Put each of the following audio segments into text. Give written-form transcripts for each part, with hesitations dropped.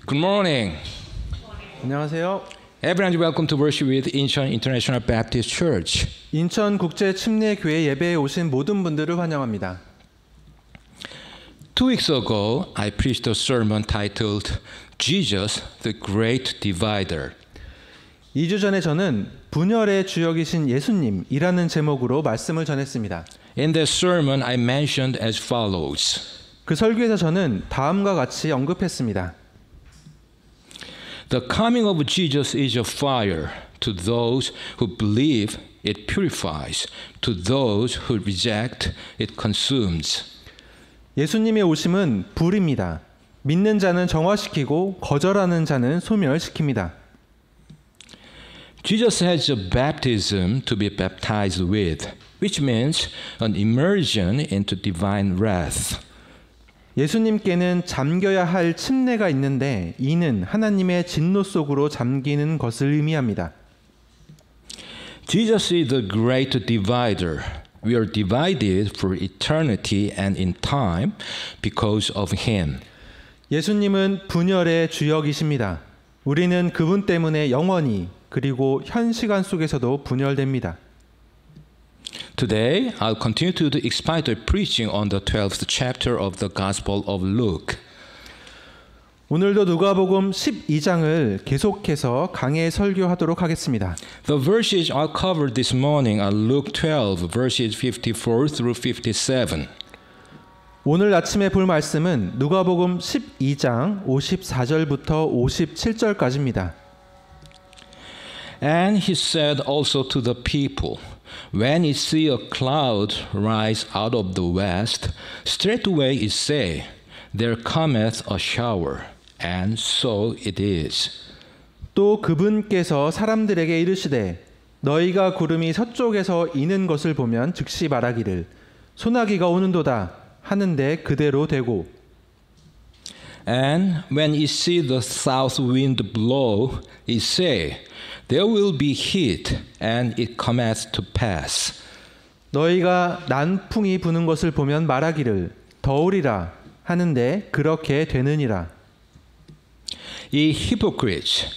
Good morning. 안녕하세요. Everyone, welcome to worship with Incheon International Baptist Church. 인천 국제 침례교회 예배에 오신 모든 분들을 환영합니다. 2 weeks ago, I preached a sermon titled Jesus, the Great Divider. 2주 전에 저는 분열의 주역이신 예수님이라는 제목으로 말씀을 전했습니다. In that sermon, I mentioned as follows. 그 설교에서 저는 다음과 같이 언급했습니다. The coming of Jesus is a fire to those who believe it purifies, to those who reject it consumes. 예수님의 오심은 불입니다. 믿는 자는 정화시키고 거절하는 자는 소멸시킵니다. Jesus has a baptism to be baptized with, which means an immersion into divine wrath. 예수님께는 잠겨야 할 침례가 있는데 이는 하나님의 진노 속으로 잠기는 것을 의미합니다. Jesus is the great divider. We are divided for eternity and in time because of him. 예수님은 분열의 주역이십니다. 우리는 그분 때문에 영원히 그리고 현 시간 속에서도 분열됩니다. Today, I'll continue to expand the preaching on the 12th chapter of the Gospel of Luke. 오늘도 누가복음 12장을 계속해서 강해 설교하도록 하겠습니다. The verses I'll cover this morning are Luke 12, verses 54 through 57. 오늘 아침에 볼 말씀은 누가복음 12장 54절부터 57절까지입니다. And he said also to the people, When ye see a cloud rise out of the west, straightway ye say, There cometh a shower. And so it is. 또 그분께서 사람들에게 이르시되 너희가 구름이 서쪽에서 이는 것을 보면 즉시 말하기를 소나기가 오는도다 하는데 그대로 되고 And when ye see the south wind blow, ye say, There will be heat, and it cometh to pass. 너희가 난풍이 부는 것을 보면 말하기를 더우리라 하는데 그렇게 되느니라. Ye hypocrites,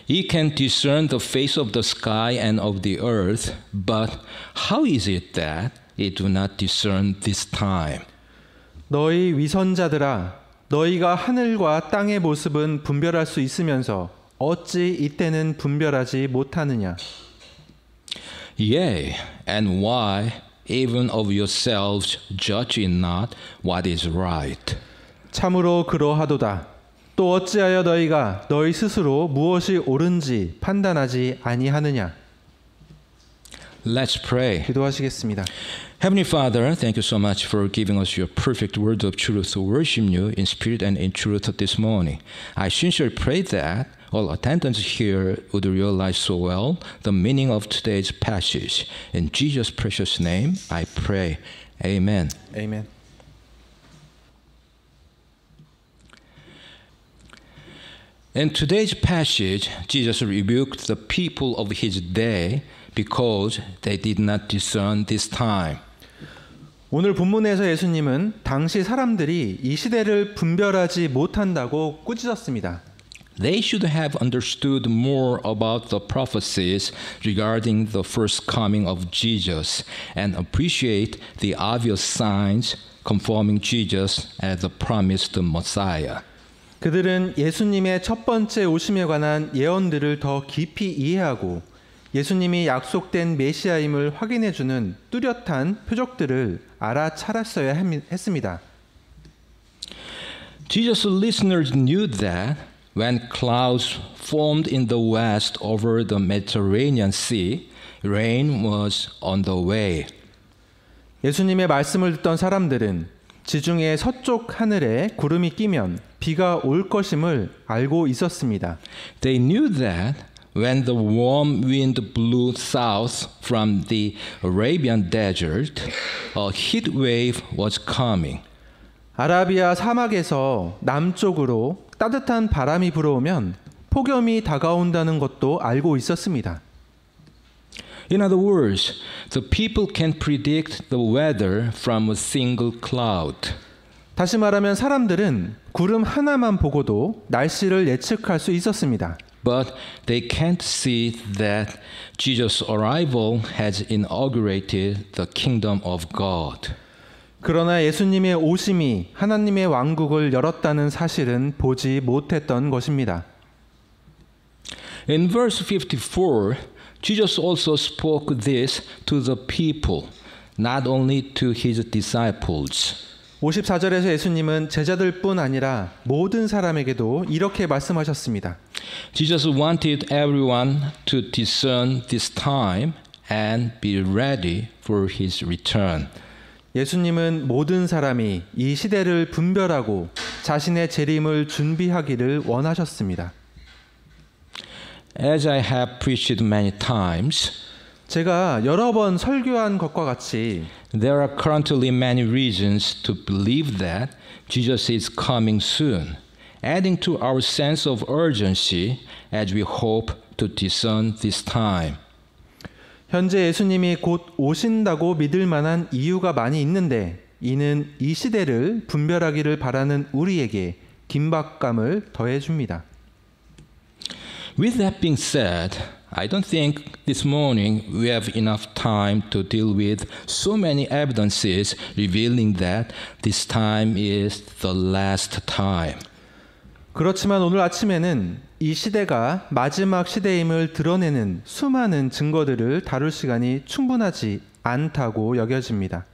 ye can discern the face of the sky and of the earth, but how is it that ye do not discern this time? 너희 위선자들아 너희가 하늘과 땅의 모습은 분별할 수 있으면서 어찌 이때는 분별하지 못하느냐. Yea, and why even of yourselves judge ye not what is right? 참으로 그러하도다. 또 어찌하여 너희가 너희 스스로 무엇이 옳은지 판단하지 아니하느냐. Let's pray. 기도하시겠습니다. Heavenly Father, thank you so much for giving us your perfect word of truth to worship you in spirit and in truth this morning. I sincerely pray that all attendants here would realize so well the meaning of today's passage. In Jesus' precious name, I pray. Amen. 아멘. In today's passage, Jesus rebuked the people of his day because they did not discern this time. 오늘 본문에서 예수님은 당시 사람들이 이 시대를 분별하지 못한다고 꾸짖었습니다. They should have understood more about the prophecies regarding the first coming of Jesus and appreciate the obvious signs confirming Jesus as the promised Messiah. 그들은 예수님의 첫 번째 오심에 관한 예언들을 더 깊이 이해하고 예수님이 약속된 메시아임을 확인해주는 뚜렷한 표적들을 알아차렸어야 했습니다. Jesus' listeners knew that when clouds formed in the west over the Mediterranean Sea, rain was on the way. 예수님의 말씀을 듣던 사람들은 지중해 서쪽 하늘에 구름이 끼면 비가 올 것임을 알고 있었습니다. They knew that when the warm wind blew south from the Arabian desert, a heat wave was coming. 아라비아 사막에서 남쪽으로 따뜻한 바람이 불어오면 폭염이 다가온다는 것도 알고 있었습니다. In other words, the people can predict the weather from a single cloud. 다시 말하면 사람들은 구름 하나만 보고도 날씨를 예측할 수 있었습니다. But they can't see that Jesus' arrival has inaugurated the kingdom of God. 그러나 예수님의 오심이 하나님의 왕국을 열었다는 사실은 보지 못했던 것입니다. In verse 54, Jesus also spoke this to the people, not only to his disciples. 54절에서 예수님은 제자들뿐 아니라 모든 사람에게도 이렇게 말씀하셨습니다. Jesus wanted everyone to discern this time and be ready for his return. 예수님은 모든 사람이 이 시대를 분별하고 자신의 재림을 준비하기를 원하셨습니다. As I have preached many times, 제가 여러 번 설교한 것과 같이 there are currently many reasons to believe that Jesus is coming soon, adding to our sense of urgency as we hope to discern this time. 현재 예수님이 곧 오신다고 믿을 만한 이유가 많이 있는데 이는 이 시대를 분별하기를 바라는 우리에게 긴박감을 더해줍니다. With that being said, I don't think this morning we have enough time to deal with so many evidences revealing that this time is the last time. 그렇지만 오늘 아침에는 이 시대가 마지막 시대임을 드러내는 수많은 증거들을 다룰 시간이 충분하지 않다고 여겨집니다.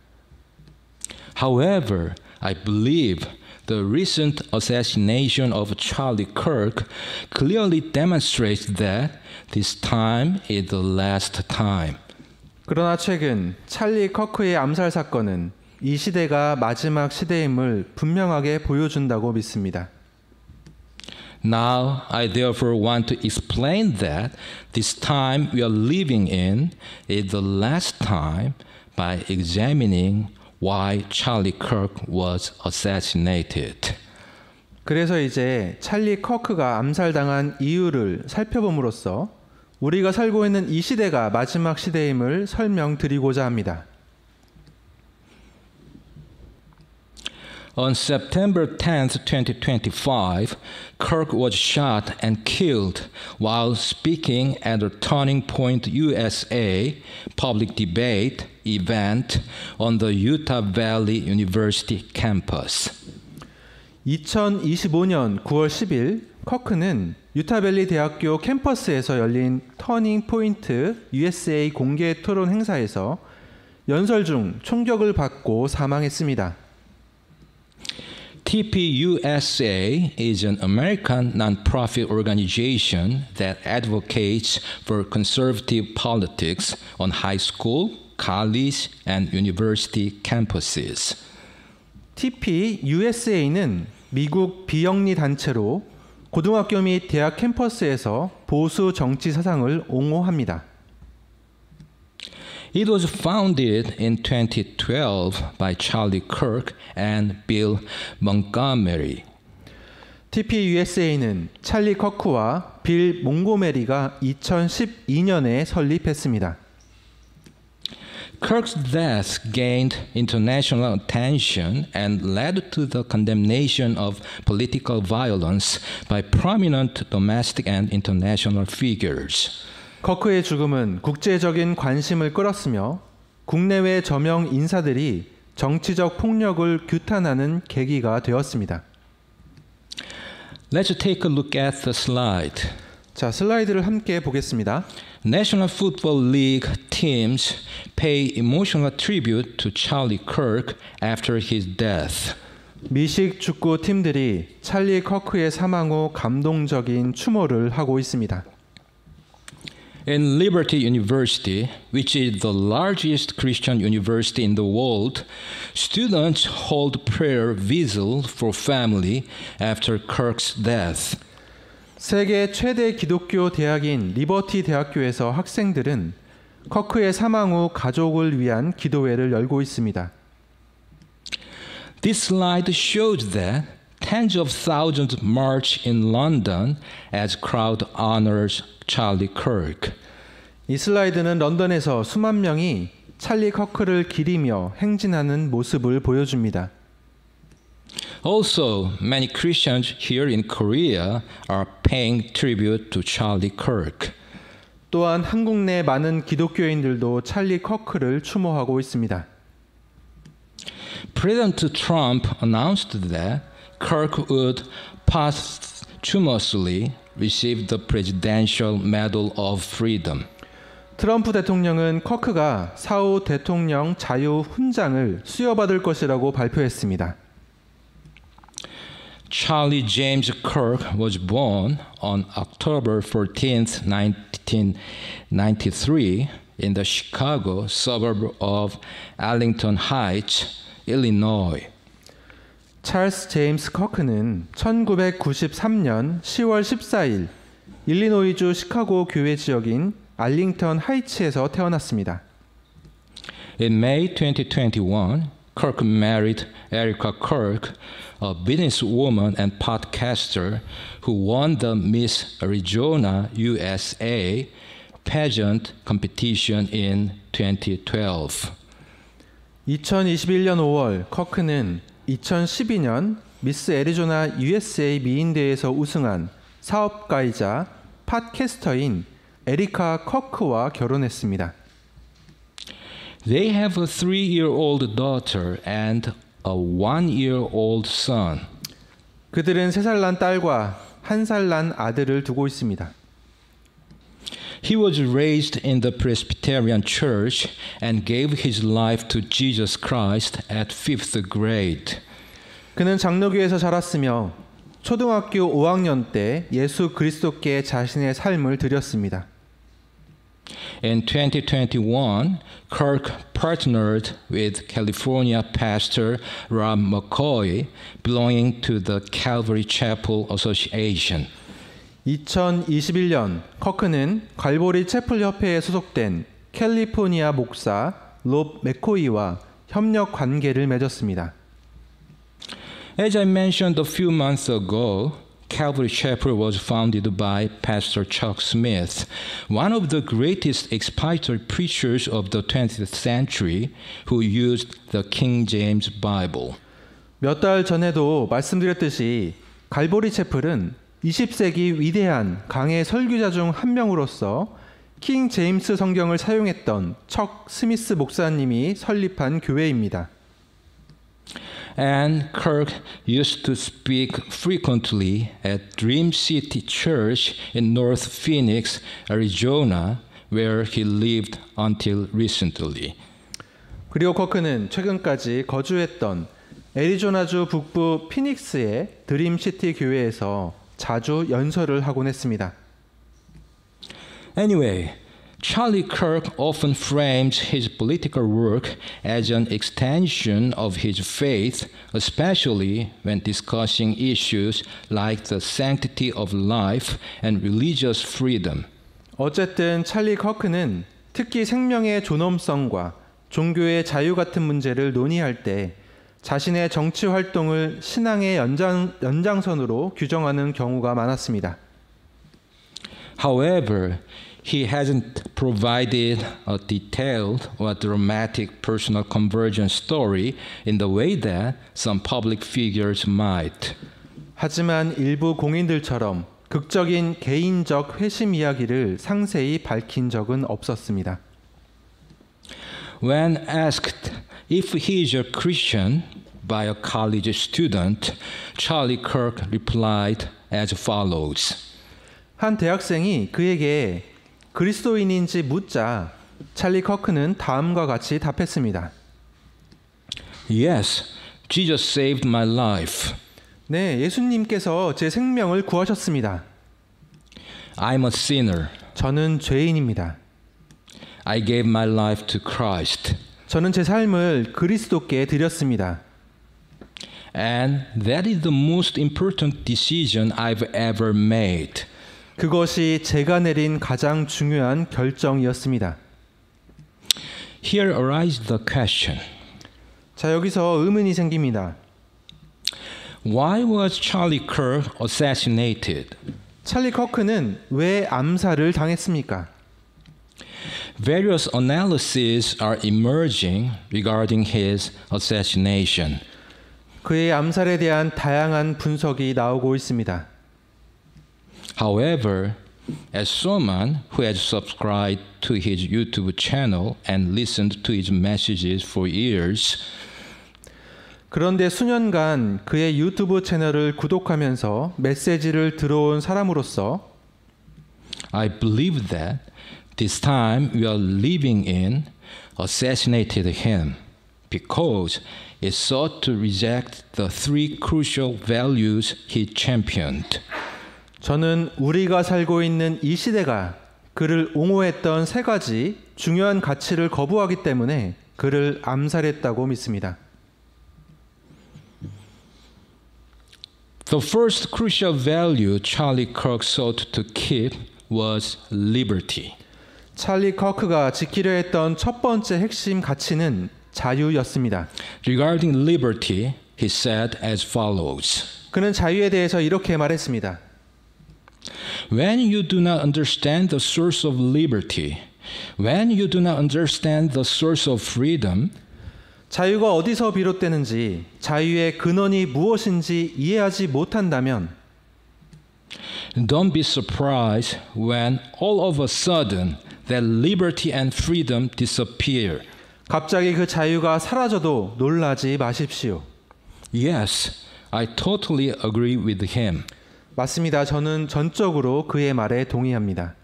However, I believe the recent assassination of Charlie Kirk clearly demonstrates that this time is the last time. 그러나 최근 찰리 커크의 암살 사건은 이 시대가 마지막 시대임을 분명하게 보여준다고 믿습니다. Now, I therefore want to explain that this time we are living in is the last time by examining why Charlie Kirk was assassinated. 그래서 이제 찰리 커크가 암살당한 이유를 살펴봄으로써 우리가 살고 있는 이 시대가 마지막 시대임을 설명드리고자 합니다. On September 10th, 2025, Kirk was shot and killed while speaking at a Turning Point USA public debate event on the Utah Valley University campus. 2025년 9월 10일 커크는 유타밸리 대학교 캠퍼스에서 열린 터닝 포인트 USA 공개 토론 행사에서 연설 중 총격을 받고 사망했습니다. TPUSA is an American nonprofit organization that advocates for conservative politics on high school, college, and university campuses. TPUSA는 미국 비영리 단체로 고등학교 및 대학 캠퍼스에서 보수 정치 사상을 옹호합니다. It was founded in 2012 by Charlie Kirk and Bill Montgomery. TPUSA는 찰리 커크와 빌 몽고메리가 2012년에 설립했습니다. Kirk's death gained international attention and led to the condemnation of political violence by prominent domestic and international figures. 커크의 죽음은 국제적인 관심을 끌었으며 국내외 저명 인사들이 정치적 폭력을 규탄하는 계기가 되었습니다. Let's take a look at the slide. 자, 슬라이드를 함께 보겠습니다. National Football League teams pay emotional tribute to Charlie Kirk after his death. 미식 축구 팀들이 찰리 커크의 사망 후 감동적인 추모를 하고 있습니다. In Liberty University, which is the largest Christian university in the world, students hold prayer vigil for family after Kirk's death. 세계 최대 기독교 대학인 리버티 대학교에서 학생들은 커크의 사망 후 가족을 위한 기도회를 열고 있습니다. This slide shows that tens of thousands march in London as crowd honors Charlie Kirk. 이 슬라이드는 런던에서 수만 명이 찰리 커크를 기리며 행진하는 모습을 보여줍니다. Also, many Christians here in Korea are paying tribute to Charlie Kirk. 또한 한국 내 많은 기독교인들도 찰리 커크를 추모하고 있습니다. President Trump announced that Kirk would posthumously receive the Presidential Medal of Freedom. 트럼프 대통령은 커크가 사후 대통령 자유 훈장을 수여받을 것이라고 발표했습니다. Charlie James Kirk was born on October 14th, 1993 in the Chicago suburb of Arlington Heights, Illinois. 찰스 제임스 커크는 1993년 10월 14일 일리노이주 시카고 교회 지역인 알링턴 하이츠에서 태어났습니다. In May 2021, Kirk married Erica Kirk, a businesswoman and podcaster who won the Miss Arizona USA pageant competition in 2012. 2021년 5월 커크는 2012년 미스 애리조나 USA 미인대회에서 우승한 사업가이자 팟캐스터인 에리카 커크와 결혼했습니다. They have a 3-year-old daughter and a 1-year-old son. 그들은 3살 난 딸과 1살 난 아들을 두고 있습니다. He was raised in the Presbyterian Church and gave his life to Jesus Christ at 5th grade. 그는 장로교에서 자랐으며 초등학교 5학년 때 예수 그리스도께 자신의 삶을 드렸습니다. In 2021, Kirk partnered with California pastor Rob McCoy, belonging to the Calvary Chapel Association. 2021년 커크는 갈보리 채플 협회에 소속된 캘리포니아 목사 롭 맥코이와 협력 관계를 맺었습니다. As I mentioned a few months ago, Calvary Chapel was founded by Pastor Chuck Smith, one of the greatest expository preachers of the 20th century who used the King James Bible. 몇 달 전에도 말씀드렸듯이 갈보리 채플은 20세기 위대한 강해 설교자 중 한 명으로서 킹 제임스 성경을 사용했던 척 스미스 목사님이 설립한 교회입니다. And Kirk used to speak frequently at Dream City Church in North Phoenix, Arizona, where he lived until recently. 그리고 커크는 최근까지 거주했던 애리조나주 북부 피닉스의 드림시티 교회에서 자주 연설을 하곤 했습니다. Anyway, Charlie Kirk often frames his political work as an extension of his faith, especially when discussing issues like the sanctity of life and religious freedom. 어쨌든 찰리 커크는 특히 생명의 존엄성과 종교의 자유 같은 문제를 논의할 때 자신의 정치 활동을 신앙의 연장선으로 규정하는 경우가 많았습니다. However, he hasn't provided a detailed or dramatic personal conversion story in the way that some public figures might. 하지만 일부 공인들처럼 극적인 개인적 회심 이야기를 상세히 밝힌 적은 없었습니다. When asked if he is a Christian by a college student, Charlie Kirk replied as follows. 한 대학생이 그에게 그리스도인인지 묻자 찰리 커크는 다음과 같이 답했습니다. Yes, Jesus saved my life. 네, 예수님께서 제 생명을 구하셨습니다. I'm a sinner. 저는 죄인입니다. I gave my life to Christ. 저는 제 삶을 그리스도께 드렸습니다. And that is the most important decision I've ever made. 그것이 제가 내린 가장 중요한 결정이었습니다. Here arises the question. 자, 여기서 의문이 생깁니다. Why was Charlie Kirk assassinated? 찰리 커크는 왜 암살을 당했습니까? Various analyses are emerging regarding his assassination. 그의 암살에 대한 다양한 분석이 나오고 있습니다. However, as someone who has subscribed to his YouTube channel and listened to his messages for years, 그런데 수년간 그의 유튜브 채널을 구독하면서 메시지를 들어온 사람으로서 I believe that this time we are living in assassinated him because it sought to reject the three crucial values he championed. 저는 우리가 살고 있는 이 시대가 그를 옹호했던 세 가지 중요한 가치를 거부하기 때문에 그를 암살했다고 믿습니다. The first crucial value Charlie Kirk sought to keep was liberty. 찰리 커크가 지키려 했던 첫 번째 핵심 가치는 자유였습니다. Regarding liberty, he said as follows. 그는 자유에 대해서 이렇게 말했습니다. When you do not understand the source of liberty, when you do not understand the source of freedom, 자유가 어디서 비롯되는지, 자유의 근원이 무엇인지 이해하지 못한다면 don't be surprised when all of a sudden that liberty and freedom disappear. 갑자기 그 자유가 사라져도 놀라지 마십시오. Yes, I totally agree with him. 맞습니다. 저는 전적으로 그의 말에 동의합니다.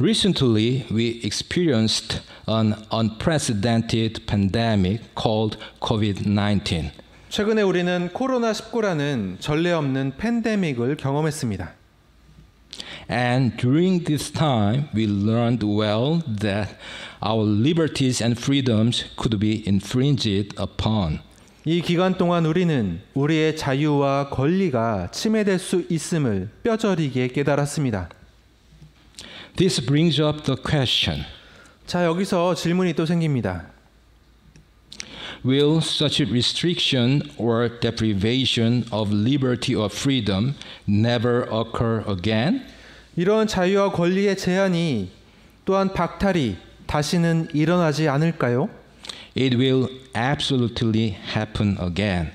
Recently, we experienced an unprecedented pandemic called COVID-19. 최근에 우리는 코로나19라는 전례 없는 팬데믹을 경험했습니다. And during this time, we learned well that our liberties and freedoms could be infringed upon. 이 기간 동안 우리는 우리의 자유와 권리가 침해될 수 있음을 뼈저리게 깨달았습니다. This brings up the question. 자, 여기서 질문이 또 생깁니다. Will such restriction or deprivation of liberty or freedom never occur again? 이런 자유와 권리의 제한이 또한 박탈이 다시는 일어나지 않을까요? It will absolutely happen again.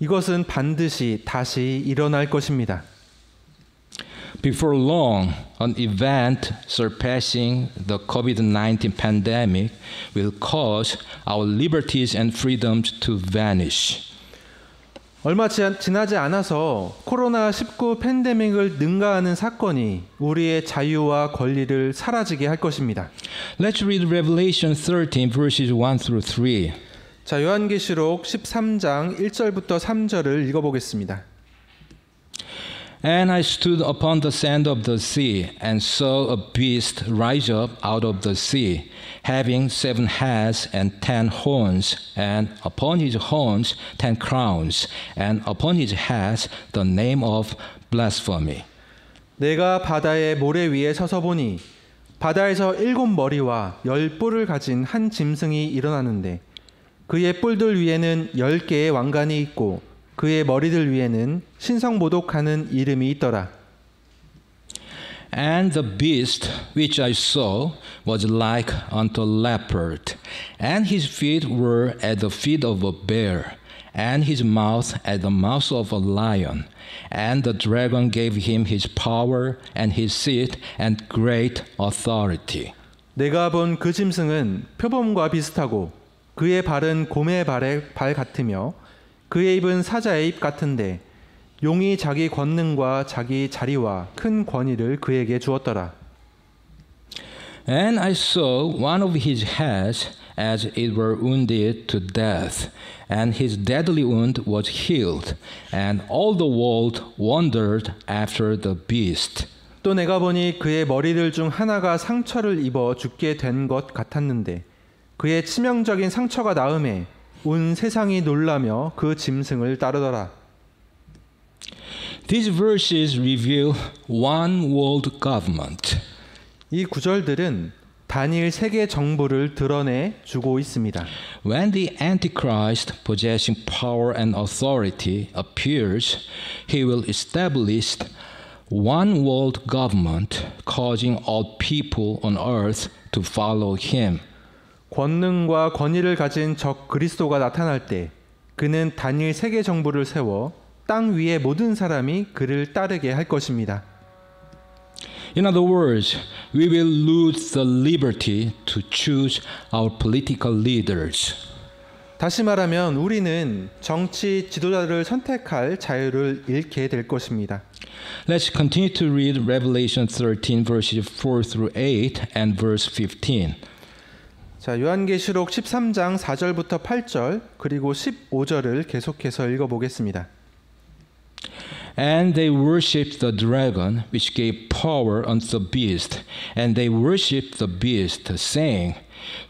이것은 반드시 다시 일어날 것입니다. Before long, an event surpassing the COVID-19 pandemic will cause our liberties and freedoms to vanish. 얼마 지나지 않아서 코로나19 팬데믹을 능가하는 사건이 우리의 자유와 권리를 사라지게 할 것입니다. Let's read Revelation 13 verses 1 through 3. 자, 요한계시록 13장 1절부터 3절을 읽어보겠습니다. And I stood upon the sand of the sea, and saw a beast rise up out of the sea, having 7 heads and 10 horns, and upon his horns 10 crowns, and upon his heads the name of blasphemy. 내가 바다의 모래 위에 서서 보니 바다에서 7 머리와 10 뿔을 가진 한 짐승이 일어나는데 그의 뿔들 위에는 10개의 왕관이 있고 그의 머리들 위에는 신성모독하는 이름이 있더라. And the beast which I saw was like unto a leopard, and his feet were as the feet of a bear, and his mouth as the mouth of a lion. And the dragon gave him his power and his seat and great authority. 내가 본 그 짐승은 표범과 비슷하고 그의 발은 곰의 발 같으며 그의 입은 사자의 입 같은데 용이 자기 권능과 자기 자리와 큰 권위를 그에게 주었더라. And I saw one of his heads as it were wounded to death, and his deadly wound was healed, and all the world wondered after the beast. 또 내가 보니 그의 머리들 중 하나가 상처를 입어 죽게 된 것 같았는데 그의 치명적인 상처가 나음에 온 세상이 놀라며 그 짐승을 따르더라. These verses reveal one world government. 이 구절들은 단일 세계 정부를 드러내 주고 있습니다. When the Antichrist possessing power and authority appears, he will establish one world government, causing all people on earth to follow him. 권능과 권위를 가진 적 그리스도가 나타날 때 그는 단일 세계 정부를 세워 땅 위의 모든 사람이 그를 따르게 할 것입니다. In other words, we will lose the liberty to choose our political leaders. 다시 말하면 우리는 정치 지도자를 선택할 자유를 잃게 될 것입니다. Let's continue to read Revelation 13 verses 4 through 8 and verse 15. 자, 요한계시록 13장 4절부터 8절 그리고 15절을 계속해서 읽어보겠습니다. And they worshipped the dragon, which gave power unto the beast. And they worshipped the beast, saying,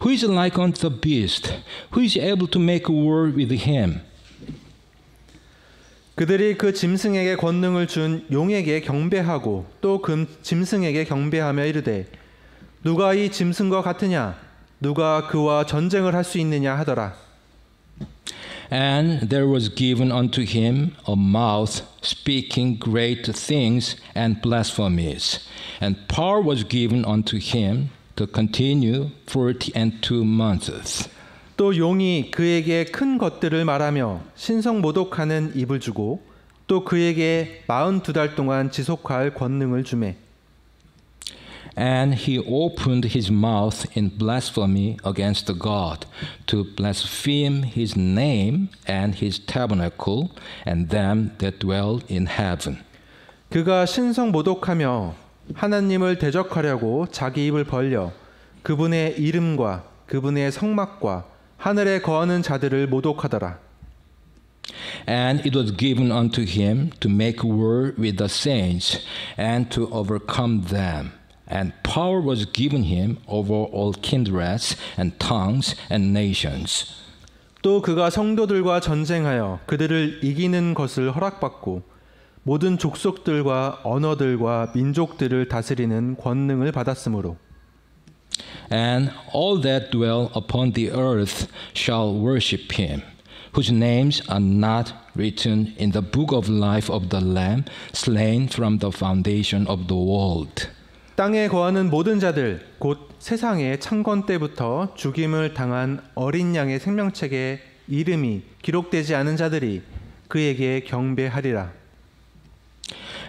Who is like unto the beast? Who is able to make war with him? 그들이 그 짐승에게 권능을 준 용에게 경배하고 또 그 짐승에게 경배하며 이르되 누가 이 짐승과 같으냐? 누가 그와 전쟁을 할 수 있느냐 하더라. And there was given unto him a mouth speaking great things and blasphemies. And power was given unto him to continue 42 months. 또 용이 그에게 큰 것들을 말하며 신성 모독하는 입을 주고 또 그에게 42달 동안 지속할 권능을 주매. And he opened his mouth in blasphemy against God, to blaspheme his name and his tabernacle, and them that dwell in heaven. 그가 신성 모독하며 하나님을 대적하려고 자기 입을 벌려 그분의 이름과 그분의 성막과 하늘에 거하는 자들을 모독하더라. And it was given unto him to make war with the saints and to overcome them. And power was given him over all kindreds and tongues and nations. 또 그가 성도들과 전쟁하여 그들을 이기는 것을 허락받고 모든 족속들과 언어들과 민족들을 다스리는 권능을 받았으므로 And all that dwell upon the earth shall worship him, whose names are not written in the book of life of the Lamb slain from the foundation of the world. 땅에 거하는 모든 자들 곧 세상의 창건 때부터 죽임을 당한 어린 양의 생명책에 이름이 기록되지 않은 자들이 그에게 경배하리라.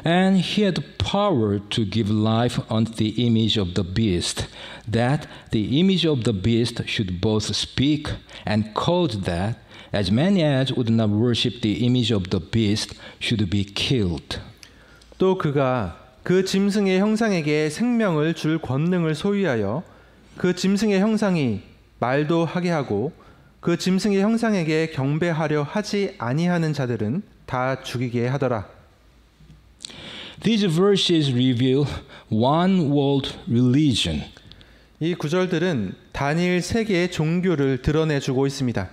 And he had power to give life unto the image of the beast, that the image of the beast should both speak and cause that as many as would not worship the image of the beast should be killed. 또 그가 그 짐승의 형상에게 생명을 줄 권능을 소유하여 그 짐승의 형상이 말도 하게 하고 그 짐승의 형상에게 경배하려 하지 아니하는 자들은 다 죽이게 하더라. These verses reveal one world religion. 이 구절들은 단일 세계의 종교를 드러내주고 있습니다.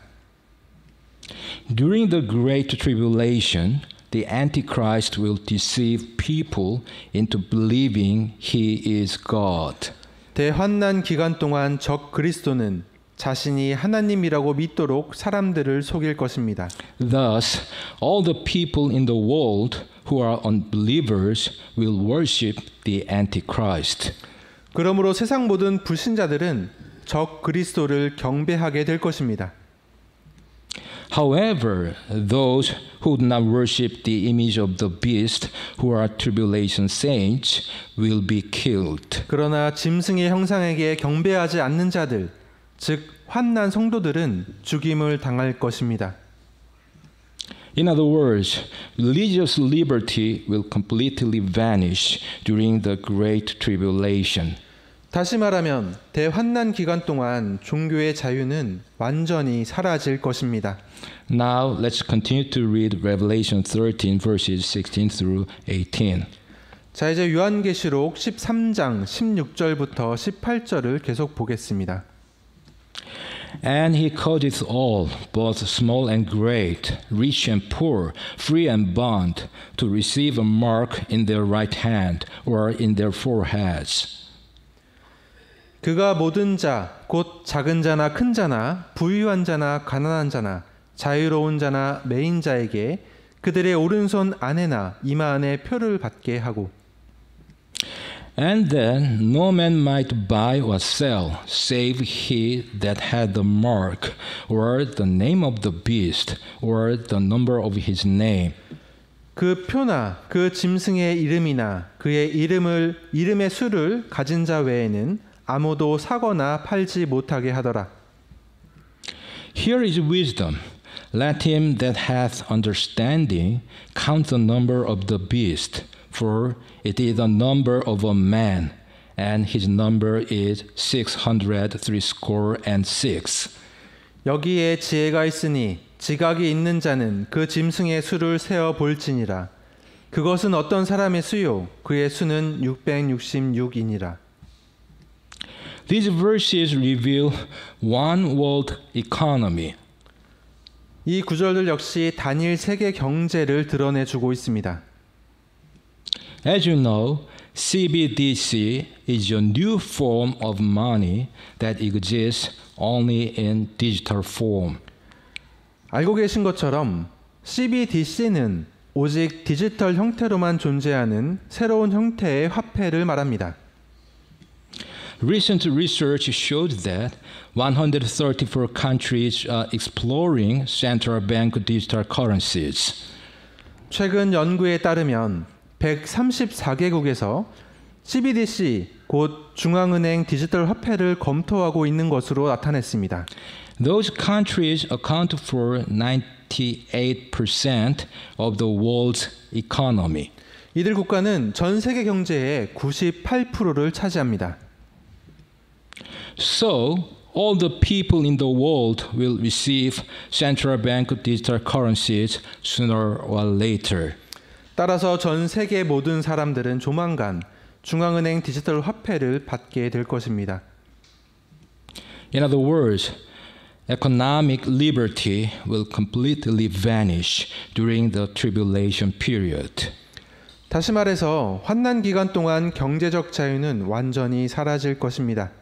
During the Great Tribulation, the Antichrist will deceive people into believing he is God. 대환난 기간 동안 적 그리스도는 자신이 하나님이라고 믿도록 사람들을 속일 것입니다. Thus, all the people in the world who are unbelievers will worship the Antichrist. 그러므로 세상 모든 불신자들은 적 그리스도를 경배하게 될 것입니다. However, those who do not worship the image of the beast, who are tribulation saints, will be killed. 그러나 짐승의 형상에게 경배하지 않는 자들, 즉 환난 성도들은 죽임을 당할 것입니다. In other words, religious liberty will completely vanish during the Great Tribulation. 다시 말하면 대환난 기간 동안 종교의 자유는 완전히 사라질 것입니다. Now let's continue to read Revelation 13 verses 16 through 18. 자, 이제 요한계시록 13장 16절부터 18절을 계속 보겠습니다. And he causeth all, both small and great, rich and poor, free and bond, to receive a mark in their right hand or in their foreheads. 그가 모든 자, 곧 작은 자나 큰 자나 부유한 자나 가난한 자나 자유로운 자나 매인 자에게 그들의 오른손 안에나 이마 안에 표를 받게 하고 And then no man might buy or sell, save he that had the mark, or the name of the beast, or the number of his name. 그 표나 그 짐승의 이름이나 그의 이름의 수를 가진 자 외에는 아무도 사거나 팔지 못하게 하더라. Here is wisdom. Let him that hath understanding count the number of the beast, for it is the number of a man, and his number is 666. 여기에 지혜가 있으니 지각이 있는 자는 그 짐승의 수를 세어 볼지니라. 그것은 어떤 사람의 수요? 그의 수는 666이니라. These verses reveal one world economy. 이 구절들 역시 단일 세계 경제를 드러내주고 있습니다. As you know, CBDC is a new form of money that exists only in digital form. 알고 계신 것처럼 CBDC는 오직 디지털 형태로만 존재하는 새로운 형태의 화폐를 말합니다. Recent research showed that 134 countries are exploring central bank digital currencies. 최근 연구에 따르면 134개국에서 CBDC, 곧 중앙은행 디지털 화폐를 검토하고 있는 것으로 나타냈습니다. Those countries account for 98% of the world's economy. 이들 국가는 전 세계 경제의 98%를 차지합니다. So, all the people in the world will receive central bank digital currencies sooner or later. 따라서 전 세계 모든 사람들은 조만간 중앙은행 디지털 화폐를 받게 될 것입니다. In other words, economic liberty will completely vanish during the tribulation period. 다시 말해서 환난 기간 동안 경제적 자유는 완전히 사라질 것입니다.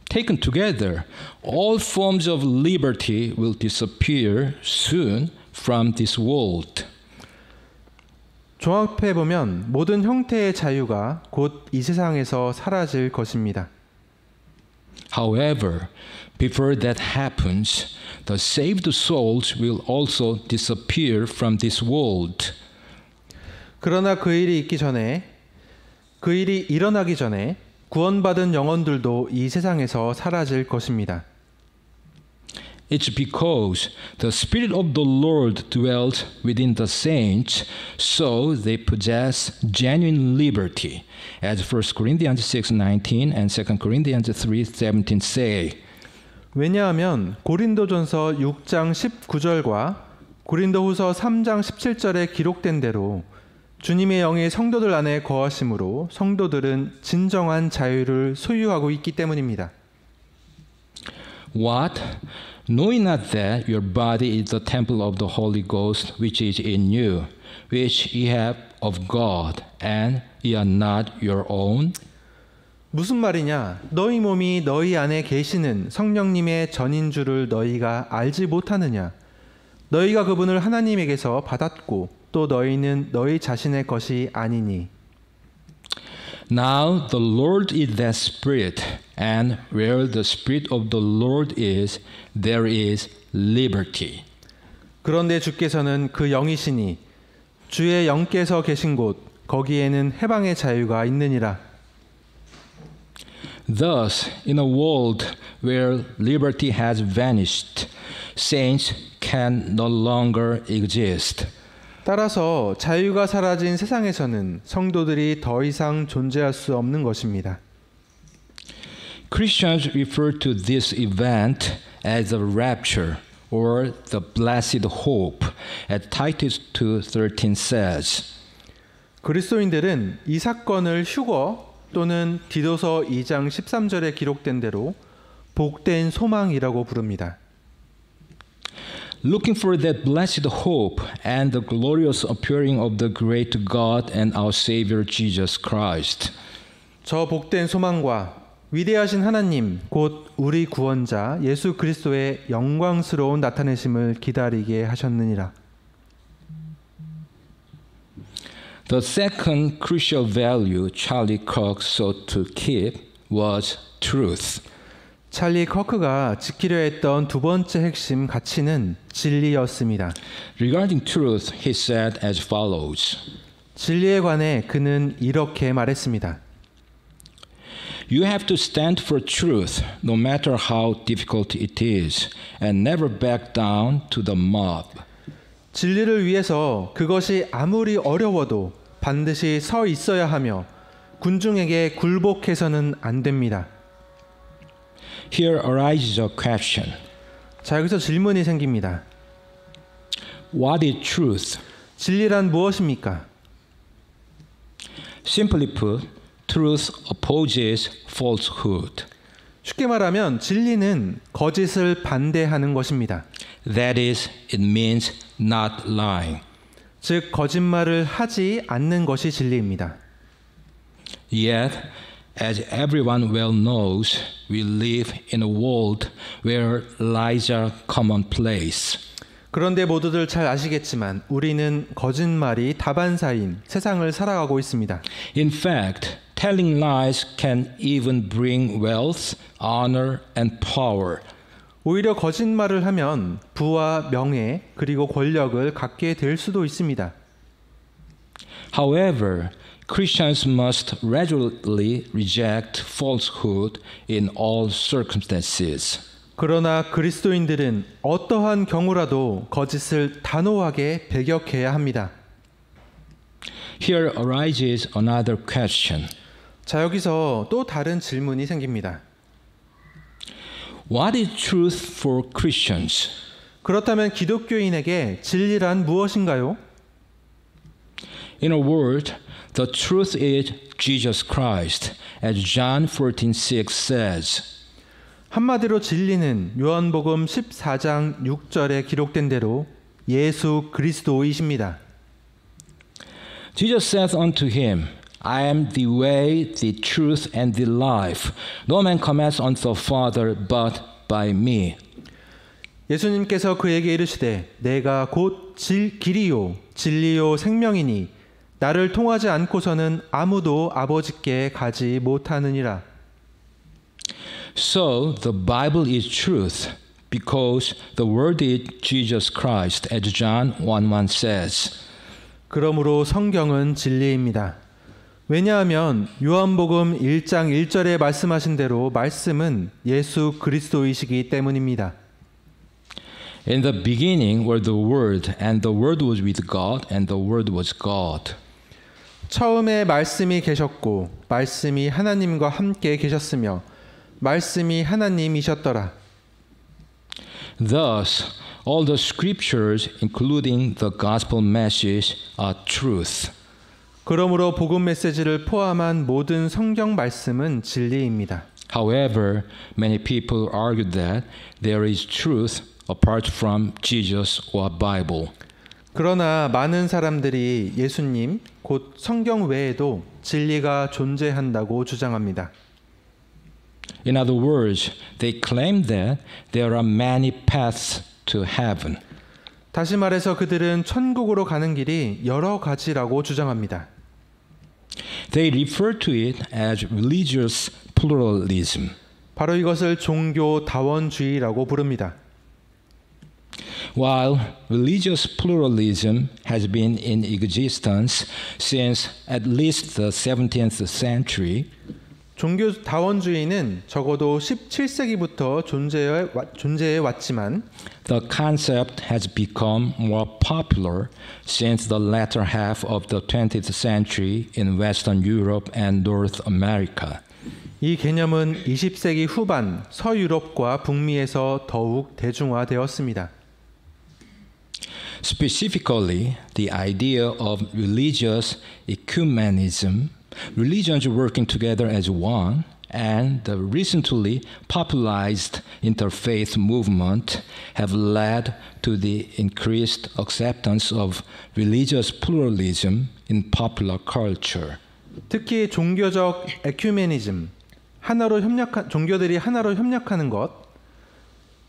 Taken together, all forms of liberty will disappear soon from this world. 종합해 보면 모든 형태의 자유가 곧 이 세상에서 사라질 것입니다. However, before that happens, the saved souls will also disappear from this world. 그러나 그 일이 일어나기 전에 구원받은 영혼들도 이 세상에서 사라질 것입니다. It's because the Spirit of the Lord dwells within the saints, so they possess genuine liberty, as 1 Corinthians 6:19 and 2 Corinthians 3:17 say. 왜냐하면 고린도전서 6장 19절과 고린도후서 3장 17절에 기록된 대로 주님의 영이 성도들 안에 거하심으로 성도들은 진정한 자유를 소유하고 있기 때문입니다. What? Knowing not that your body is the temple of the Holy Ghost which is in you, which ye have of God, and ye are not your own? 무슨 말이냐? 너희 몸이 너희 안에 계시는 성령님의 전인 줄을 너희가 알지 못하느냐? 너희가 그분을 하나님에게서 받았고 또 너희는 너희 자신의 것이 아니니. Now the Lord is that Spirit, and where the Spirit of the Lord is, there is liberty. 그런데 주께서는 그 영이시니 주의 영께서 계신 곳 거기에는 해방의 자유가 있느니라. Thus, in a world where liberty has vanished, saints can no longer exist. 따라서 자유가 사라진 세상에서는 성도들이 더 이상 존재할 수 없는 것입니다. Christians refer to this event as the rapture or the blessed hope, as Titus 2:13 says. 그리스도인들은 이 사건을 휴거 또는 디도서 2장 13절에 기록된 대로 복된 소망이라고 부릅니다. Looking for that blessed hope and the glorious appearing of the great God and our Savior Jesus Christ. 저 복된 소망과 위대하신 하나님 곧 우리 구원자 예수 그리스도의 영광스러운 나타내심을 기다리게 하셨느니라. The second crucial value Charlie Kirk sought to keep was truth. 찰리 커크가 지키려 했던 두 번째 핵심 가치는 진리였습니다. Regarding truth, he said as follows. 진리에 관해 그는 이렇게 말했습니다. You have to stand for truth, no matter how difficult it is, and never back down to the mob. 진리를 위해서 그것이 아무리 어려워도 반드시 서 있어야 하며 군중에게 굴복해서는 안 됩니다. Here arises a question. 자, 여기서 질문이 생깁니다. What is truth? 진리란 무엇입니까? Simply put, truth opposes falsehood. 쉽게 말하면 진리는 거짓을 반대하는 것입니다. That is, it means not lying. 즉 거짓말을 하지 않는 것이 진리입니다. Yet, as everyone well knows, we live in a world where lies are commonplace. 그런데 모두들 잘 아시겠지만 우리는 거짓말이 다반사인 세상을 살아가고 있습니다. In fact, telling lies can even bring wealth, honor, and power. 오히려 거짓말을 하면 부와 명예 그리고 권력을 갖게 될 수도 있습니다. However, Christians must resolutely reject falsehood in all circumstances. 그러나 그리스도인들은 어떠한 경우라도 거짓을 단호하게 배격해야 합니다. Here arises another question. 자, 여기서 또 다른 질문이 생깁니다. What is truth for Christians? 그렇다면 기독교인에게 진리란 무엇인가요? In a word, the truth is Jesus Christ, as John 14:6 says. 한마디로 진리는 요한복음 14장 6절에 기록된 대로 예수 그리스도이십니다. Jesus said unto him, I am the way, the truth, and the life. No man cometh unto the Father but by me. 예수님께서 그에게 이르시되 내가 곧 길이요 진리요 생명이니 나를 통하지 않고서는 아무도 아버지께 가지 못하느니라. So the Bible is truth because the word is Jesus Christ, as John 1:1 says. 그러므로 성경은 진리입니다. 왜냐하면 요한복음 1장 1절에 말씀하신 대로 말씀은 예수 그리스도이시기 때문입니다. In the beginning were the Word, and the Word was with God, and the Word was God. 처음에 말씀이 계셨고 말씀이 하나님과 함께 계셨으며 말씀이 하나님이셨더라. Thus, all the scriptures, including the gospel message, are truth. 그러므로 복음 메시지를 포함한 모든 성경 말씀은 진리입니다. However, many people argue that there is truth apart from Jesus or Bible. 그러나 많은 사람들이 예수님, 곧 성경 외에도 진리가 존재한다고 주장합니다. In other words, they claim that there are many paths to heaven. 다시 말해서 그들은 천국으로 가는 길이 여러 가지라고 주장합니다. They refer to it as religious pluralism. 바로 이것을 종교 다원주의라고 부릅니다. While religious pluralism has been in existence since at least the 17th century, 종교 다원주의는 적어도 17세기부터 존재해 왔지만 the concept has become more popular since the latter half of the 20th century in Western Europe and North America. 이 개념은 20세기 후반 서유럽과 북미에서 더욱 대중화되었습니다. Specifically, the idea of religious ecumenism, religions working together as one, and the recently popularized interfaith movement have led to the increased acceptance of religious pluralism in popular culture. 특히 종교적 에큐메니즘, 종교들이 하나로 협력하는 것,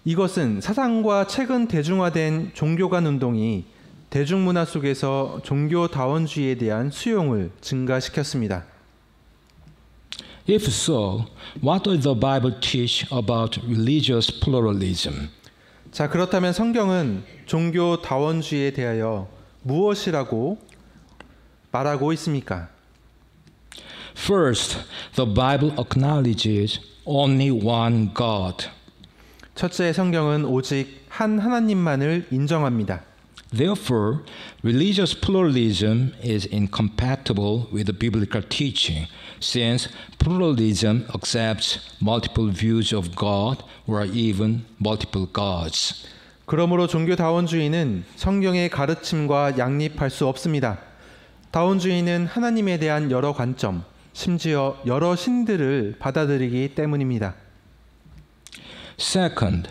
이것은 사상과 최근 대중화된 종교 간 운동이 대중문화 속에서 종교다원주의에 대한 수용을 증가시켰습니다. If so, what does the Bible teach about religious pluralism? 자, 그렇다면 성경은 종교다원주의에 대하여 무엇이라고 말하고 있습니까? First, the Bible acknowledges only one God. 첫째, 성경은 오직 한 하나님만을 인정합니다. Therefore, religious pluralism is incompatible with biblical teaching, since pluralism accepts multiple views of God or even multiple gods. 그러므로 종교다원주의는 성경의 가르침과 양립할 수 없습니다. 다원주의는 하나님에 대한 여러 관점, 심지어 여러 신들을 받아들이기 때문입니다. Second,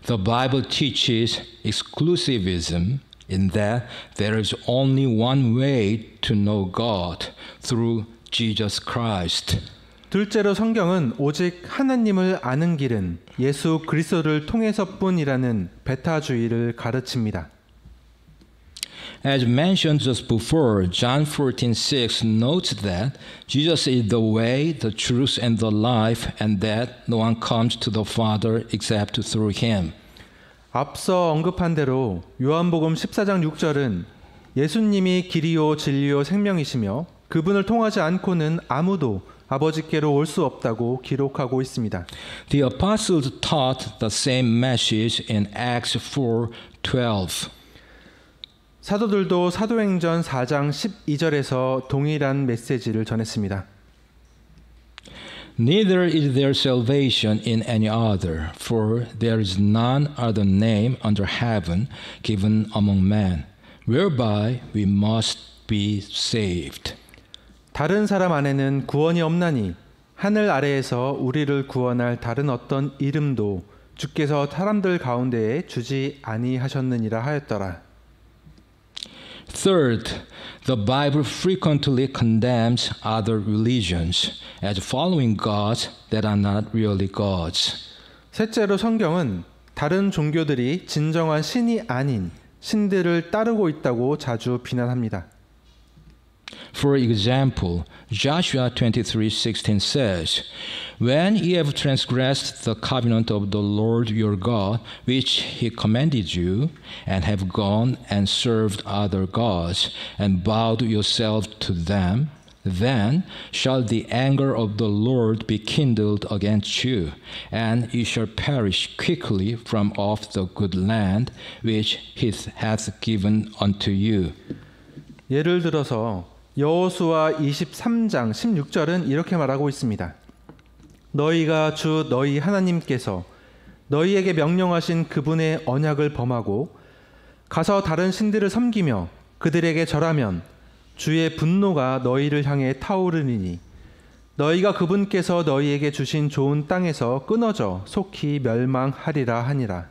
the Bible teaches exclusivism in that there is only one way to know God, through Jesus Christ. 둘째로 성경은 오직 하나님을 아는 길은 예수 그리스도를 통해서뿐이라는 배타주의를 가르칩니다. As mentioned just before, John 14:6 notes that Jesus is the way, the truth, and the life, and that no one comes to the Father except through him. 앞서 언급한 대로 요한복음 14장 6절은 예수님이 길이요 진리요 생명이시며 그분을 통하지 않고는 아무도 아버지께로 올 수 없다고 기록하고 있습니다. The apostles taught the same message in Acts 4:12. 사도들도 사도행전 4장 12절에서 동일한 메시지를 전했습니다. Neither is there salvation in any other, for there is none other name under heaven given among men, whereby we must be saved. 다른 사람 안에는 구원이 없나니 하늘 아래에서 우리를 구원할 다른 어떤 이름도 주께서 사람들 가운데에 주지 아니하셨느니라 하였더라. Third, the Bible frequently condemns other religions as following gods that are not really gods. 셋째로 성경은 다른 종교들이 진정한 신이 아닌 신들을 따르고 있다고 자주 비난합니다. For example, Joshua 23:16 says, "When ye have transgressed the covenant of the Lord your God, which he commanded you, and have gone and served other gods, and bowed yourselves to them, then shall the anger of the Lord be kindled against you, and ye shall perish quickly from off the good land which he hath given unto you." 예를 들어서 여호수아 23장 16절은 이렇게 말하고 있습니다. 너희가 주 너희 하나님께서 너희에게 명령하신 그분의 언약을 범하고 가서 다른 신들을 섬기며 그들에게 절하면 주의 분노가 너희를 향해 타오르니니 너희가 그분께서 너희에게 주신 좋은 땅에서 끊어져 속히 멸망하리라 하니라.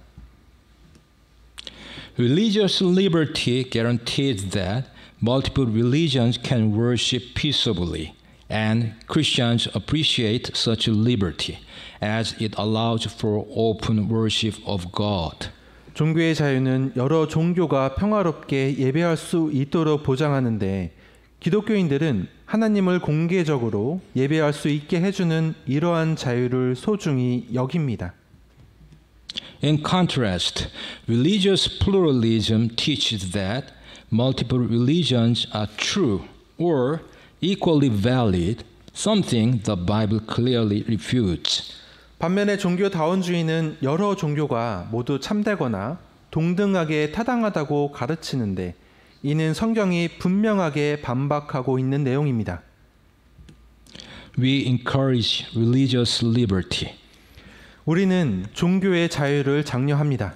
Religious liberty guarantees that multiple religions can worship peaceably, and Christians appreciate such liberty as it allows for open worship of God. 종교의 자유는 여러 종교가 평화롭게 예배할 수 있도록 보장하는데 기독교인들은 하나님을 공개적으로 예배할 수 있게 해주는 이러한 자유를 소중히 여깁니다. In contrast, religious pluralism teaches that multiple religions are true or equally valid, something the Bible clearly refutes. 반면에 종교다원주의는 여러 종교가 모두 참되거나 동등하게 타당하다고 가르치는데 이는 성경이 분명하게 반박하고 있는 내용입니다. We encourage religious liberty. 우리는 종교의 자유를 장려합니다.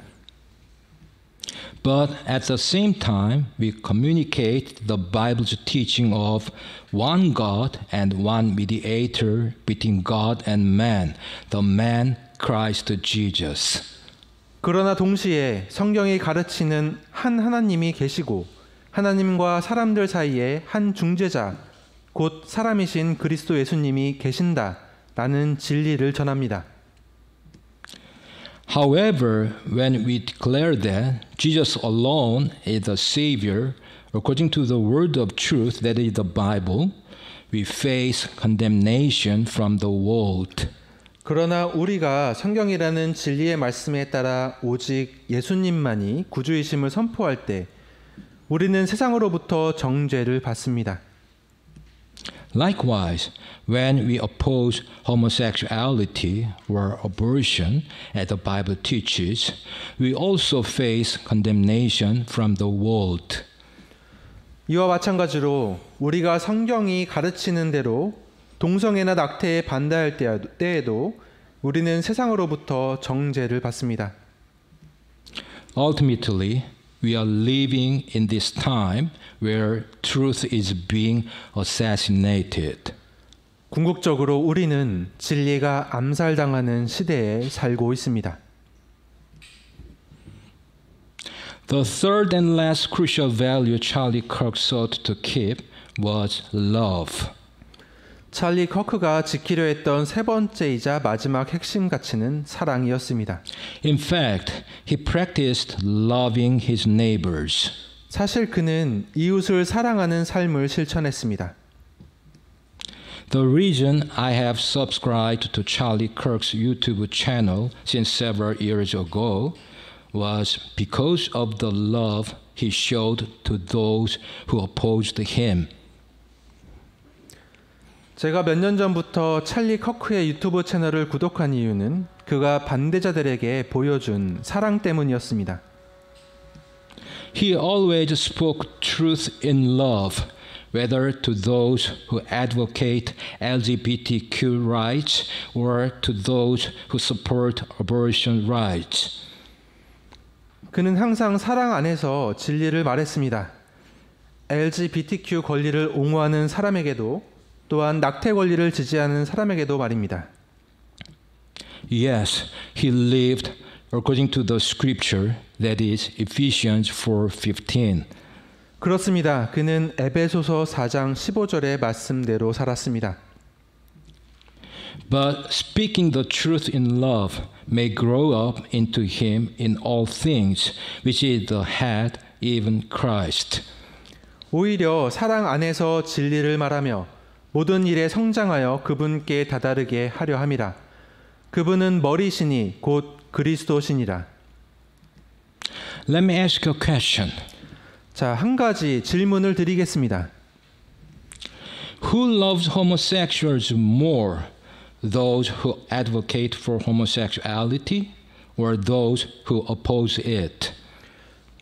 But at the same time, we communicate the Bible's teaching of one God and one mediator between God and man, the man Christ Jesus. 그러나 동시에 성경이 가르치는 한 하나님이 계시고 하나님과 사람들 사이에 한 중재자, 곧 사람이신 그리스도 예수님이 계신다라는 진리를 전합니다. However, when we declare that Jesus alone is the Savior, according to the word of truth, that is the Bible, we face condemnation from the world. 그러나 우리가 성경이라는 진리의 말씀에 따라 오직 예수님만이 구주이심을 선포할 때 우리는 세상으로부터 정죄를 받습니다. Likewise, when we oppose homosexuality or abortion, as the Bible teaches, we also face condemnation from the world. 이와 마찬가지로 우리가 성경이 가르치는 대로 동성애나 낙태에 반대할 때에도 우리는 세상으로부터 정죄를 받습니다. Ultimately, we are living in this time where truth is being assassinated. 궁극적으로 우리는 진리가 암살당하는 시대에 살고 있습니다. The third and last crucial value Charlie Kirk sought to keep was love. 찰리 커크가 지키려 했던 세 번째이자 마지막 핵심 가치는 사랑이었습니다. In fact, he practiced loving his neighbors. 사실 그는 이웃을 사랑하는 삶을 실천했습니다. The reason I have subscribed to Charlie Kirk's YouTube channel since several years ago was because of the love he showed to those who opposed him. 제가 몇 년 전부터 찰리 커크의 유튜브 채널을 구독한 이유는 그가 반대자들에게 보여준 사랑 때문이었습니다. He always spoke truth in love, whether to those who advocate LGBTQ rights or to those who support abortion rights. 그는 항상 사랑 안에서 진리를 말했습니다. LGBTQ 권리를 옹호하는 사람에게도 또한 낙태 권리를 지지하는 사람에게도 말입니다. Yes, he lived according to the scripture, that is Ephesians 4:15. 그렇습니다. 그는 에베소서 4장 15절의 말씀대로 살았습니다. But speaking the truth in love may grow up into him in all things, which is the head, even Christ. 오히려 사랑 안에서 진리를 말하며 모든 일에 성장하여 그분께 다다르게 하려 함이라. 그분은 머리시니 곧 그리스도시니라. Let me ask you a question. 자, 한 가지 질문을 드리겠습니다. Who loves homosexuals more? Those who advocate for homosexuality or those who oppose it?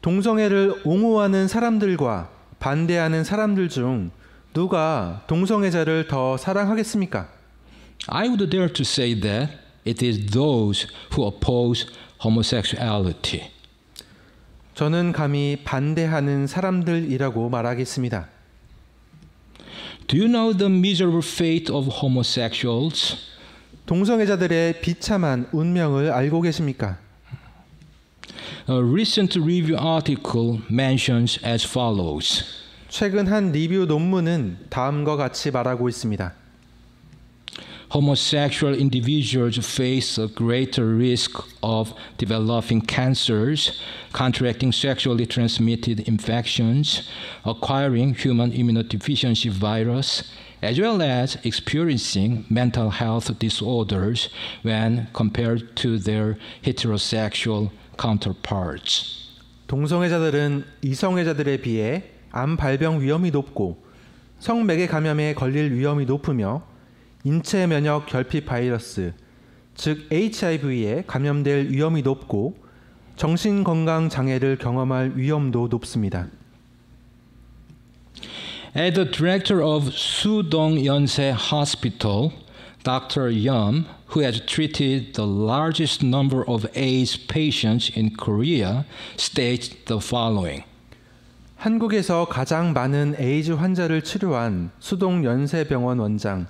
동성애를 옹호하는 사람들과 반대하는 사람들 중 누가 동성애자를 더 사랑하겠습니까? I would dare to say that it is those who oppose homosexuality. 저는 감히 반대하는 사람들이라고 말하겠습니다. Do you know the miserable fate of homosexuals? 동성애자들의 비참한 운명을 알고 계십니까? A recent review article mentions as follows. 최근 한 리뷰 논문은 다음과 같이 말하고 있습니다. Homosexual individuals face a greater risk of developing cancers, contracting sexually transmitted infections, acquiring human immunodeficiency virus, as well as experiencing mental health disorders when compared to their heterosexual counterparts. 동성애자들은 이성애자들에 비해 암 발병 위험이 높고 성매개 감염에 걸릴 위험이 높으며 인체 면역 결핍 바이러스, 즉 HIV에 감염될 위험이 높고 정신 건강 장애를 경험할 위험도 높습니다. As the director of Sudong Yonsei Hospital, Dr. Yum, who has treated the largest number of AIDS patients in Korea, states the following. 한국에서 가장 많은 에이즈 환자를 치료한 수동 연세병원 원장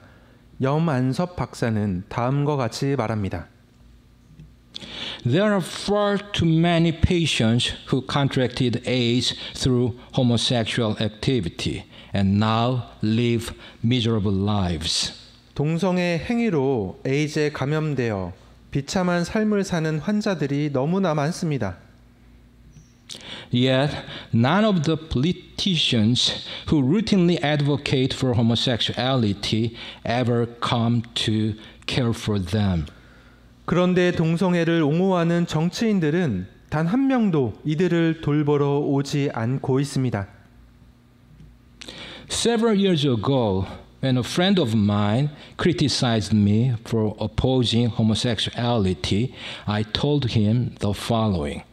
염안섭 박사는 다음과 같이 말합니다. There are far too many patients who contracted AIDS through homosexual activity and now live miserable lives. 동성애 행위로 에이즈에 감염되어 비참한 삶을 사는 환자들이 너무나 많습니다. Yet, none of the politicians who routinely advocate for homosexuality ever come to care for them. 그런데 동성애를 옹호하는 정치인들은 단 한 명도 이들을 돌보러 오지 않고 있습니다. Several years ago, when a friend of mine criticized me for opposing homosexuality, I told him the following.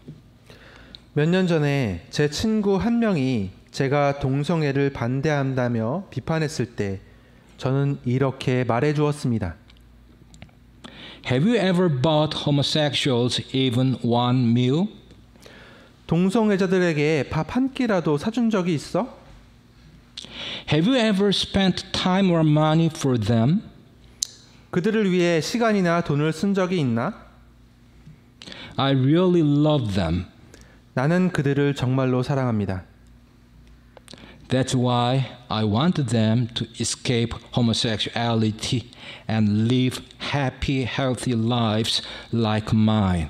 몇 년 전에 제 친구 한 명이 제가 동성애를 반대한다며 비판했을 때 저는 이렇게 말해 주었습니다. Have you ever bought homosexuals even one meal? 동성애자들에게 밥 한 끼라도 사준 적이 있어? Have you ever spent time or money for them? 그들을 위해 시간이나 돈을 쓴 적이 있나? I really love them. 나는 그들을 정말로 사랑합니다. That's why I want them to escape homosexuality and live happy, healthy lives like mine.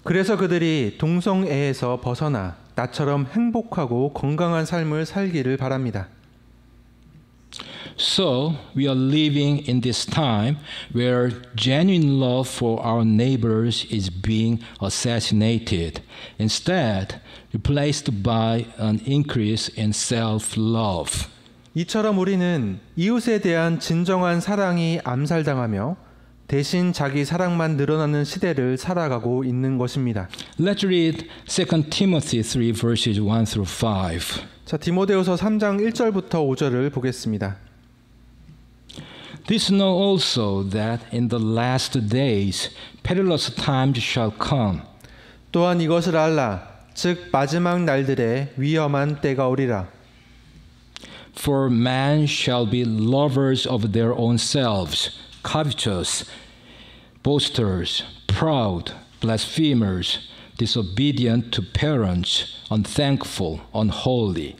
그래서 그들이 동성애에서 벗어나 나처럼 행복하고 건강한 삶을 살기를 바랍니다. So, we are living in this time where genuine love for our neighbors is being assassinated, instead replaced by an increase in self-love. 이처럼 우리는 이웃에 대한 진정한 사랑이 암살당하며 대신 자기 사랑만 늘어나는 시대를 살아가고 있는 것입니다. Let's read 2 Timothy 3 verses 1 through 5. 자, 디모데후서 3장 1절부터 5절을 보겠습니다. This know also that in the last days perilous times shall come. 또한 이것을 알라. 즉 마지막 날들에 위험한 때가 오리라. For man shall be lovers of their own selves, covetous, boasters, proud, blasphemers, disobedient to parents, unthankful, unholy.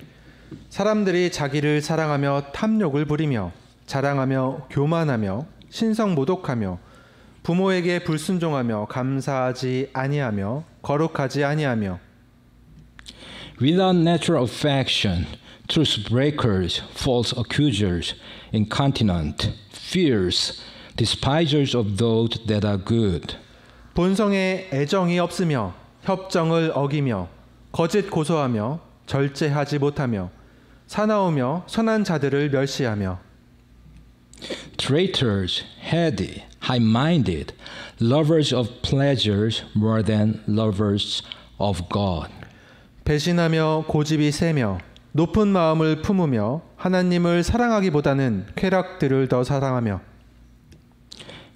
사람들이 자기를 사랑하며 탐욕을 부리며 자랑하며 교만하며 신성 모독하며 부모에게 불순종하며 감사하지 아니하며 거룩하지 아니하며 Without natural affection, truth breakers, false accusers, incontinent, fierce, despisers of those that are good. 본성에 애정이 없으며 협정을 어기며 거짓 고소하며 절제하지 못하며 사나우며 선한 자들을 멸시하며 Traitors, heady, high-minded, lovers of pleasures more than lovers of God. 배신하며 고집이 세며 높은 마음을 품으며 하나님을 사랑하기보다는 쾌락들을 더 사랑하며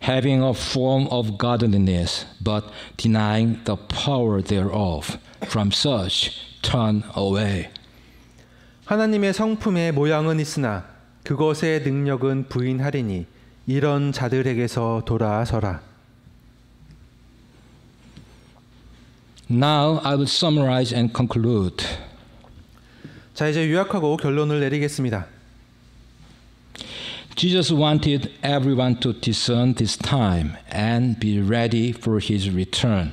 Having a form of godliness, but denying the power thereof. From such turn away. 하나님의 성품의 모양은 있으나 그것의 능력은 부인하리니 이런 자들에게서 돌아서라. Now I will summarize and conclude. 자, 이제 요약하고 결론을 내리겠습니다. Jesus wanted everyone to discern this time and be ready for his return.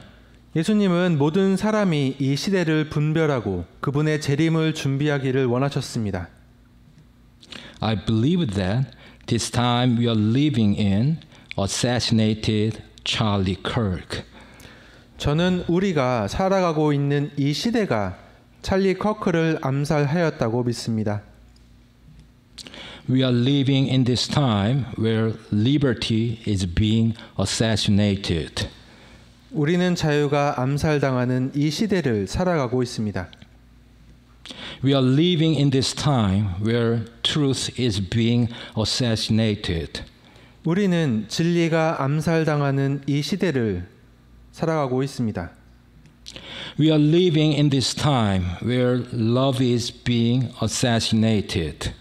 예수님은 모든 사람이 이 시대를 분별하고 그분의 재림을 준비하기를 원하셨습니다. I believe that this time we are living in assassinated Charlie Kirk. 저는 우리가 살아가고 있는 이 시대가 찰리 커크를 암살하였다고 믿습니다. We are living in this time where liberty is being assassinated. 우리는 자유가 암살당하는 이 시대를 살아가고 있습니다. We are living in this time where truth is being assassinated. 우리는 진리가 암살당하는 이 시대를 살아가고 있습니다. We are living in this time where love is being assassinated.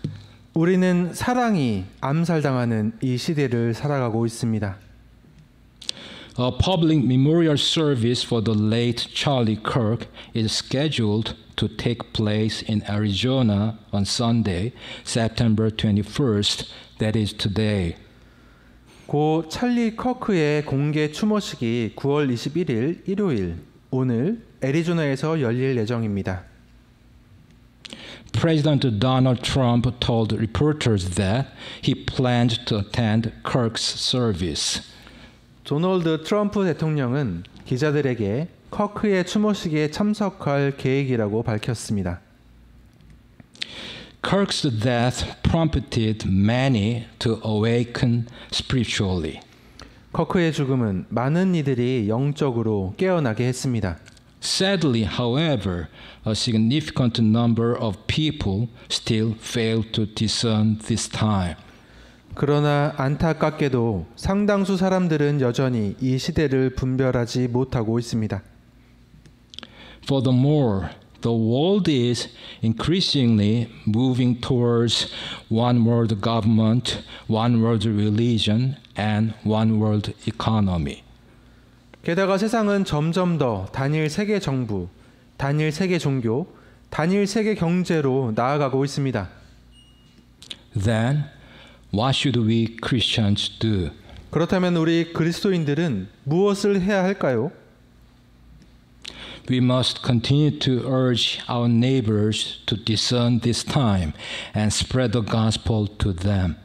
우리는 사랑이 암살당하는 이 시대를 살아가고 있습니다. A public memorial service for the late Charlie Kirk is scheduled to take place in Arizona on Sunday, September 21st, that is today. 고 찰리 커크의 공개 추모식이 9월 21일 일요일 오늘 애리조나에서 열릴 예정입니다. President Donald Trump told reporters that he planned to attend Kirk's service. 도널드 트럼프 대통령은 기자들에게 커크의 추모식에 참석할 계획이라고 밝혔습니다. Kirk's death prompted many to awaken spiritually. 커크의 죽음은 많은 이들이 영적으로 깨어나게 했습니다. Sadly, however, a significant number of people still fail to discern this time. 그러나 안타깝게도 상당수 사람들은 여전히 이 시대를 분별하지 못하고 있습니다. Furthermore, the world is increasingly moving towards one world government, one world religion, and one world economy. 게다가 세상은 점점 더 단일 세계 정부, 단일 세계 종교, 단일 세계 경제로 나아가고 있습니다. Then, what should we Christians do? 그렇다면 우리 그리스도인들은 무엇을 해야 할까요? We must continue to urge our neighbors to discern this time and spread the gospel to them.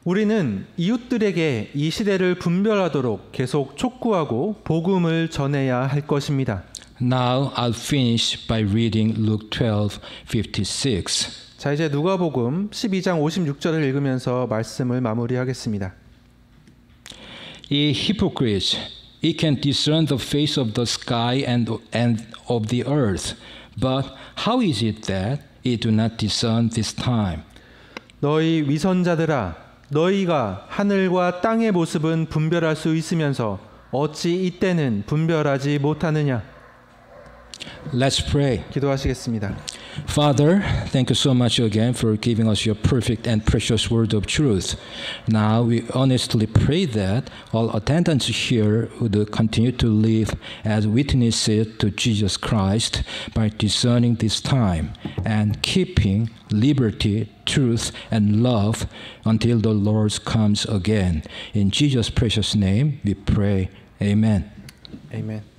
우리는 이웃들에게 이 시대를 분별하도록 계속 촉구하고 복음을 전해야 할 것입니다. Now I'll finish by reading Luke 12:56. 자, 이제 누가복음 12장 56절을 읽으면서 말씀을 마무리하겠습니다. Ye hypocrites, ye can discern the face of the sky and of the earth, but how is it that ye do not discern this time? 너희 위선자들아, 너희가 하늘과 땅의 모습은 분별할 수 있으면서 어찌 이때는 분별하지 못하느냐? Let's pray. 기도하시겠습니다. Father, thank you so much again for giving us your perfect and precious word of truth. Now we honestly pray that all attendants here would continue to live as witnesses to Jesus Christ by discerning this time and keeping liberty, truth, and love until the Lord comes again. In Jesus' precious name we pray. Amen. 아멘.